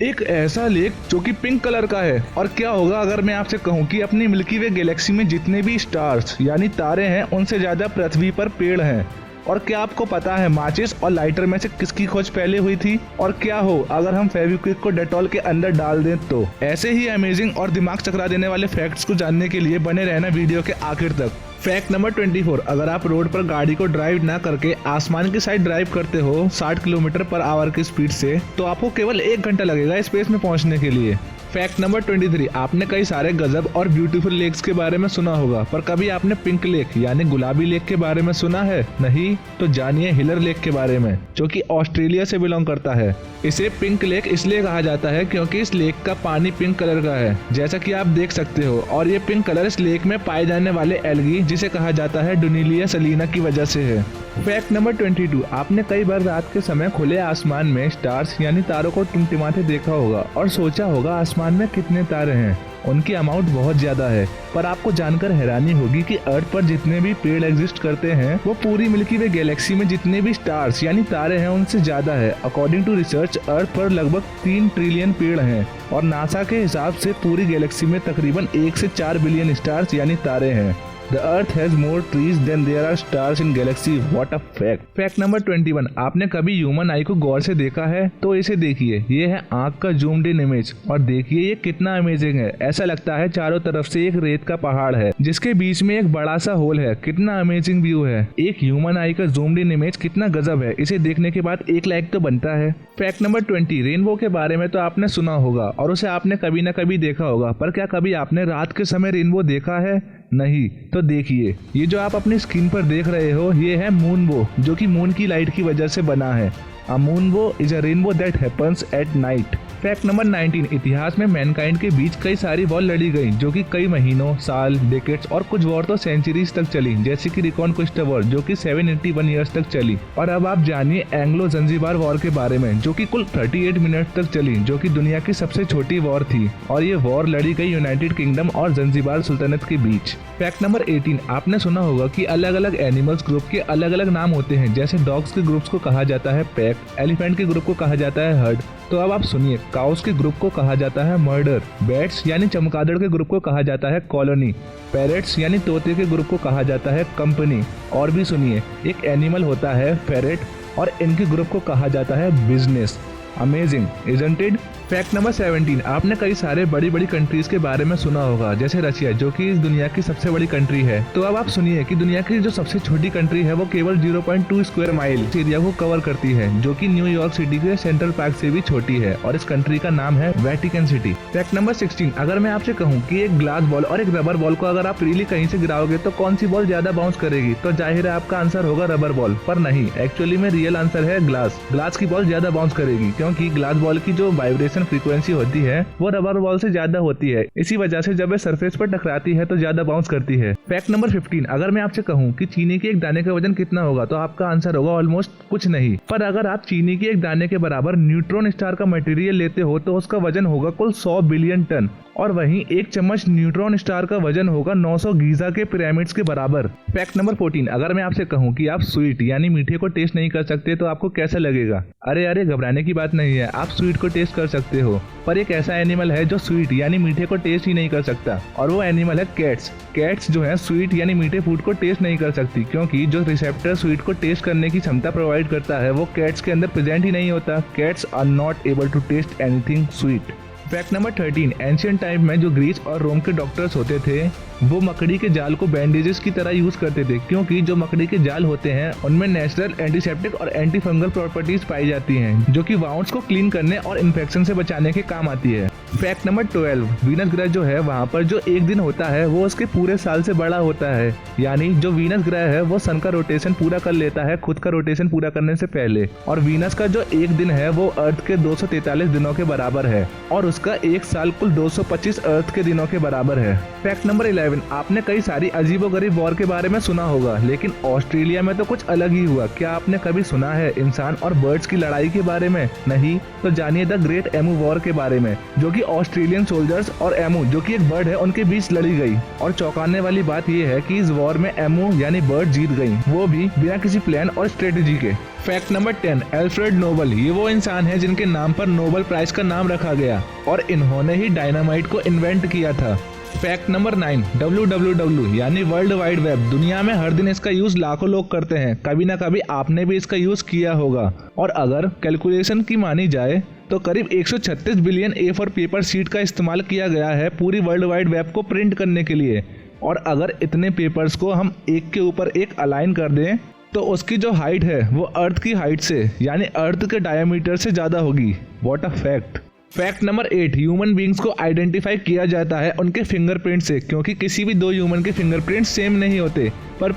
एक ऐसा लेक जो कि पिंक कलर का है। और क्या होगा अगर मैं आपसे कहूं कि अपनी मिल्की वे गैलेक्सी में जितने भी स्टार्स यानी तारे हैं उनसे ज्यादा पृथ्वी पर पेड़ हैं। और क्या आपको पता है माचिस और लाइटर में से किसकी खोज पहले हुई थी? और क्या हो अगर हम फेविक्विक को डेटॉल के अंदर डाल दें तो? ऐसे ही अमेजिंग और दिमाग चकरा देने वाले फैक्ट्स को जानने के लिए बने रहना वीडियो के आखिर तक। फैक्ट नंबर 24, अगर आप रोड पर गाड़ी को ड्राइव ना करके आसमान की साइड ड्राइव करते हो 60 किलोमीटर पर आवर की स्पीड से, तो आपको केवल 1 घंटा लगेगा स्पेस में पहुंचने के लिए। फैक्ट नंबर 23, आपने कई सारे गजब और ब्यूटीफुल लेक्स के बारे में सुना होगा, पर कभी आपने पिंक लेक यानी गुलाबी लेक के बारे में सुना है? नहीं? तो जानिए हिलर लेक के बारे में, जो कि ऑस्ट्रेलिया से बिलोंग करता है। इसे पिंक लेक इसलिए कहा जाता है क्योंकि इस लेक का पानी पिंक कलर का है, जैसा कि आप देख सकते हो। और ये पिंक कलर इस लेक में पाए जाने वाले एल्गी, जिसे कहा जाता है डुनीलिया सलीना, की वजह से है। फैक्ट नंबर 22, आपने कई बार रात के समय खुले आसमान में स्टार्स यानी तारों को टिमटिमाते देखा होगा और सोचा होगा आसमान में कितने तारे हैं। उनकी अमाउंट बहुत ज्यादा है, पर आपको जानकर हैरानी होगी कि अर्थ पर जितने भी पेड़ एग्जिस्ट करते हैं वो पूरी मिल्की वे गैलेक्सी में जितने भी स्टार्स यानी तारे हैं उनसे ज्यादा है। अकॉर्डिंग टू रिसर्च अर्थ पर लगभग 3 ट्रिलियन पेड़ हैं और नासा के हिसाब से पूरी गैलेक्सी में तकरीबन 1 से 4 बिलियन स्टार्स यानी तारे हैं। The Earth has more trees than there are stars in galaxy. What a fact. Fact number 21, आपने कभी ह्यूमन आई को गौर से देखा है? तो इसे देखिए, ये है आंख का जूम्ड इन इमेज और देखिए ये कितना अमेजिंग है। ऐसा लगता है चारों तरफ से एक रेत का पहाड़ है जिसके बीच में एक बड़ा सा होल है। कितना अमेजिंग व्यू है। एक ह्यूमन आई का जूम्ड इन इमेज कितना गजब है। इसे देखने के बाद 1 लाइक तो बनता है। फैक्ट नंबर 20, रेनबो के बारे में तो आपने सुना होगा और उसे आपने कभी न कभी देखा होगा, पर क्या कभी आपने रात के समय रेनबो देखा है? नहीं? तो देखिए, ये जो आप अपनी स्क्रीन पर देख रहे हो ये है मूनबो, जो कि मून की लाइट की वजह से बना है। A moonbow is a rainbow that happens at night. Fact number 19, इतिहास में मैनकाइंड के बीच कई सारी वॉर लड़ी गई जो कि कई महीनों, साल, डेकेड्स और कुछ वॉर तो सेंचुरीज तक चली, जैसे कि रिकॉन्क्विस्ट वॉर जो कि 781 ईयर्स तक चली। और अब आप जानिए एंग्लो जंजीबार वॉर के बारे में, जो कि कुल 38 मिनट तक चली, जो कि दुनिया की सबसे छोटी वॉर थी। और ये वॉर लड़ी गई यूनाइटेड किंगडम और जंजीबार सुल्तानत के बीच। फैक्ट नंबर 18, आपने सुना होगा कि अलग अलग एनिमल्स ग्रुप के अलग अलग नाम होते हैं। जैसे डॉग्स के ग्रुप्स को कहा जाता है पैक, एलिफेंट के ग्रुप को कहा जाता है हर्ड। तो अब आप सुनिए, काउस के ग्रुप को कहा जाता है मर्डर, बैट्स यानी चमगादड़ के ग्रुप को कहा जाता है कॉलोनी, पैरेट्स यानी तोते के ग्रुप को कहा जाता है कंपनी। और भी सुनिए, एक एनिमल होता है फेरेट और इनके ग्रुप को कहा जाता है business. Amazing, isn't it? Fact number 17, आपने कई सारे बड़ी बड़ी कंट्रीज के बारे में सुना होगा, जैसे रशिया जो कि इस दुनिया की सबसे बड़ी कंट्री है। तो अब आप सुनिए कि दुनिया की जो सबसे छोटी कंट्री है वो केवल 0.2 स्क्वायर माइल एरिया को कवर करती है, जो कि न्यूयॉर्क सिटी के सेंट्रल पार्क से भी छोटी है। और इस कंट्री का नाम है वेटिकन सिटी। फैक्ट नंबर 16, अगर मैं आपसे कहूँ कि एक ग्लास बॉल और एक रबर बॉल को अगर आप फ्रीली कहीं से गिराओगे तो कौन सी बॉल ज्यादा बाउंस करेगी? तो जाहिर है आपका आंसर होगा रबर बॉल, पर नहीं, एक्चुअली में रियल आंसर है ग्लास की बॉल ज्यादा बाउंस करेगी, क्योंकि ग्लास बॉल की जो वाइब्रेशन फ्रीक्वेंसी होती है वो रबर बॉल से ज्यादा होती है। इसी वजह से जब वे सरफेस पर टकराती है तो ज्यादा बाउंस करती है। फैक्ट नंबर 15, अगर मैं आपसे कहूँ कि चीनी के एक दाने का वजन कितना होगा तो आपका आंसर होगा ऑलमोस्ट कुछ नहीं। पर अगर आप चीनी के एक दाने के बराबर न्यूट्रॉन स्टार का मटेरियल लेते हो तो उसका वजन होगा कुल 100 बिलियन टन। और वहीं 1 चम्मच न्यूट्रॉन स्टार का वजन होगा 900 गीजा के पिरामिड्स के बराबर। फैक्ट नंबर 14, अगर मैं आपसे कहूँ कि आप स्वीट यानी मीठे को टेस्ट नहीं कर सकते तो आपको कैसा लगेगा? अरे घबराने की बात नहीं है, आप स्वीट को टेस्ट कर सकते हो, पर एक ऐसा एनिमल है जो स्वीट यानी मीठे को टेस्ट ही नहीं कर सकता, और वो एनिमल है कैट्स। कैट्स जो है स्वीट यानी मीठे फूड को टेस्ट नहीं कर सकती, क्योंकि जो रिसेप्टर स्वीट को टेस्ट करने की क्षमता प्रोवाइड करता है वो कैट्स के अंदर प्रेजेंट ही नहीं होता। Cats are not able to taste anything sweet. Fact number 13, ancient time में जो ग्रीस और रोम के डॉक्टर्स होते थे वो मकड़ी के जाल को बैंडेजेस की तरह यूज करते थे, क्योंकि जो मकड़ी के जाल होते हैं उनमें नेचुरल एंटीसेप्टिक और एंटी फंगल प्रॉपर्टीज पाई जाती हैं, जो कि वाउंड्स को क्लीन करने और इन्फेक्शन से बचाने के काम आती है। फैक्ट नंबर 12, वीनस ग्रह जो है वहाँ पर जो एक दिन होता है वो उसके पूरे साल से बड़ा होता है। यानी जो वीनस ग्रह है वो सन का रोटेशन पूरा कर लेता है खुद का रोटेशन पूरा करने से पहले, और वीनस का जो एक दिन है वो अर्थ के 243 दिनों के बराबर है, और उसका एक साल कुल 225 अर्थ के दिनों के बराबर है। फैक्ट नंबर 11, आपने कई सारी अजीबोगरीब वॉर के बारे में सुना होगा, लेकिन ऑस्ट्रेलिया में तो कुछ अलग ही हुआ। क्या आपने कभी सुना है इंसान और बर्ड्स की लड़ाई के बारे में? नहीं? तो जानिए द ग्रेट एमू वॉर के बारे में, जो कि ऑस्ट्रेलियन सोल्जर्स और एमू जो कि एक बर्ड है उनके बीच लड़ी गई। और चौंकाने वाली बात यह है कि इस वॉर में एमू यानी बर्ड जीत गई, वो भी बिना किसी प्लान और स्ट्रेटेजी के। Fact number 10, Alfred Nobel. ये वो इंसान है जिनके नाम पर नोबेल प्राइज का नाम रखा गया और इन्होंने ही डायनामाइट को इन्वेंट किया था। फैक्ट नंबर 9, www यानी वर्ल्ड वाइड वेब। दुनिया में हर दिन इसका यूज लाखों लोग करते हैं, कभी ना कभी आपने भी इसका यूज किया होगा। और अगर कैलकुलेशन की मानी जाए तो करीब 136 बिलियन A4 पेपर शीट का इस्तेमाल किया गया है पूरी वर्ल्ड वाइड वेब को प्रिंट करने के लिए। और अगर इतने पेपर्स को हम एक के ऊपर एक अलाइन कर दें तो उसकी जो हाइट है वो अर्थ की हाइट से यानी अर्थ के डायमीटर से ज्यादा होगी। What a fact. Fact number 8, human beings को आइडेंटिफाई किया जाता है उनके फिंगरप्रिंट से, क्योंकि किसी भी दो ह्यूमन के फिंगरप्रिंट सेम नहीं होते। पर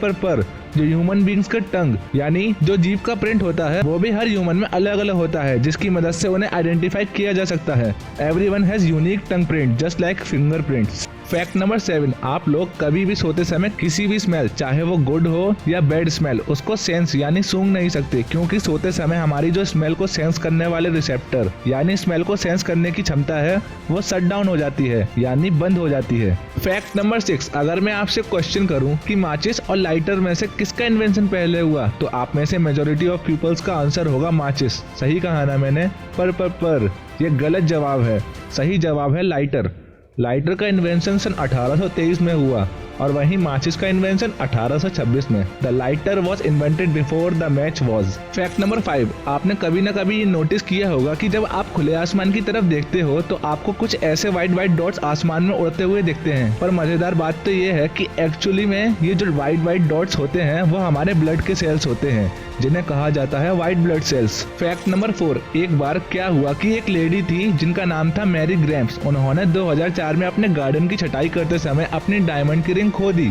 जो ह्यूमन बींग्स का टंग यानी जो जीभ का प्रिंट होता है वो भी हर ह्यूमन में अलग अलग होता है, जिसकी मदद से उन्हें आइडेंटिफाई किया जा सकता है। Everyone has unique tongue print just like fingerprints. Fact number 7, आप लोग कभी भी सोते समय किसी भी स्मेल, चाहे वो गुड हो या बैड स्मेल, उसको सेंस यानी सूंघ नहीं सकते, क्योंकि सोते समय हमारी जो स्मेल को सेंस करने वाले रिसेप्टर यानी स्मेल को सेंस करने की क्षमता है वो शट डाउन हो जाती है यानी बंद हो जाती है। फैक्ट नंबर 6, अगर मैं आपसे क्वेश्चन करूं कि माचिस और लाइटर में से किसका इन्वेंशन पहले हुआ तो आप में से मेजोरिटी ऑफ पीपल्स का आंसर होगा माचिस। सही कहा ना मैंने? पर ये गलत जवाब है। सही जवाब है लाइटर। लाइटर का इन्वेंशन सन 1823 में हुआ और वहीं माचिस का इन्वेंशन 1826 में। The lighter was invented before the match was. Fact number 5, आपने कभी न कभी ये नोटिस किया होगा कि जब आप खुले आसमान की तरफ देखते हो तो आपको कुछ ऐसे वाइट डॉट्स आसमान में उड़ते हुए दिखते हैं। पर मजेदार बात तो ये है कि एक्चुअली में ये जो वाइट डॉट्स होते हैं वो हमारे ब्लड के सेल्स होते हैं, जिन्हें कहा जाता है white blood cells. Fact number 4, एक बार क्या हुआ कि एक लेडी थी जिनका नाम था मैरी ग्रैम्स। उन्होंने 2004 में अपने गार्डन की छटाई करते समय अपनी डायमंड की रिंग खो दी।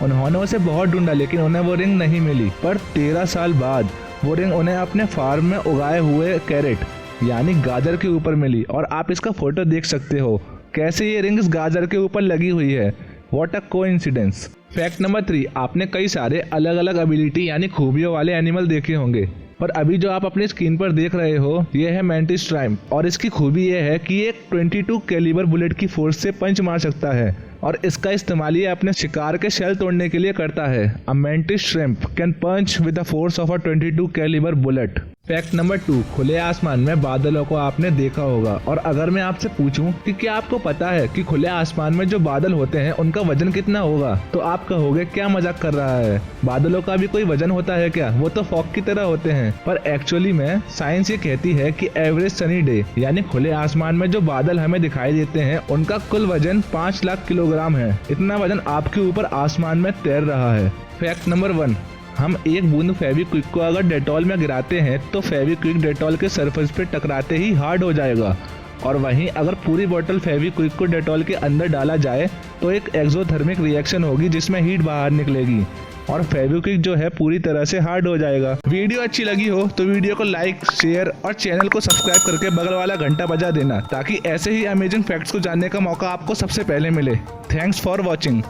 उन्होंने उसे बहुत ढूंढा लेकिन उन्हें वो रिंग नहीं मिली। पर 13 साल बाद वो रिंग उन्हें अपने फार्म में उगाए हुए कैरेट यानी गाजर के ऊपर मिली। और आप इसका फोटो देख सकते हो कैसे ये रिंग इस गाजर के ऊपर लगी हुई है। What a coincidence. Fact number 3, आपने कई सारे अलग अलग एबिलिटी यानी खूबियों वाले एनिमल देखे होंगे, पर अभी जो आप अपनी स्क्रीन पर देख रहे हो ये है मैंटिस श्राइम्प। और इसकी खूबी ये है कि ये 22 कैलिबर बुलेट की फोर्स से पंच मार सकता है और इसका इस्तेमाल ये अपने शिकार के शेल तोड़ने के लिए करता है। A mantis shrimp can punch with the force of a 22 calibre bullet. Fact number 2, खुले आसमान में बादलों को आपने देखा होगा। और अगर मैं आपसे पूछूं कि क्या आपको पता है कि खुले आसमान में जो बादल होते हैं उनका वजन कितना होगा तो आप कहोगे क्या मजाक कर रहा है, बादलों का भी कोई वजन होता है क्या, वो तो फॉग की तरह होते हैं। पर एक्चुअली में साइंस ये कहती है कि एवरेज सनी डे यानी खुले आसमान में जो बादल हमें दिखाई देते हैं उनका कुल वजन 5 लाख किलोग्राम है। इतना वजन आपके ऊपर आसमान में तैर रहा है। फैक्ट नंबर 1, हम एक बूंद फेविक्विक को अगर डेटॉल में गिराते हैं तो फेविक्विक डेटॉल के सरफेस पे टकराते ही हार्ड हो जाएगा। और वहीं अगर पूरी बोतल फेविक्विक को डेटॉल के अंदर डाला जाए तो एक एक्सोथर्मिक रिएक्शन होगी जिसमें हीट बाहर निकलेगी और फेविक्विक जो है पूरी तरह से हार्ड हो जाएगा। वीडियो अच्छी लगी हो तो वीडियो को लाइक, शेयर और चैनल को सब्सक्राइब करके बगल वाला घंटा बजा देना ताकि ऐसे ही अमेजिंग फैक्ट्स को जानने का मौका आपको सबसे पहले मिले। Thanks for watching.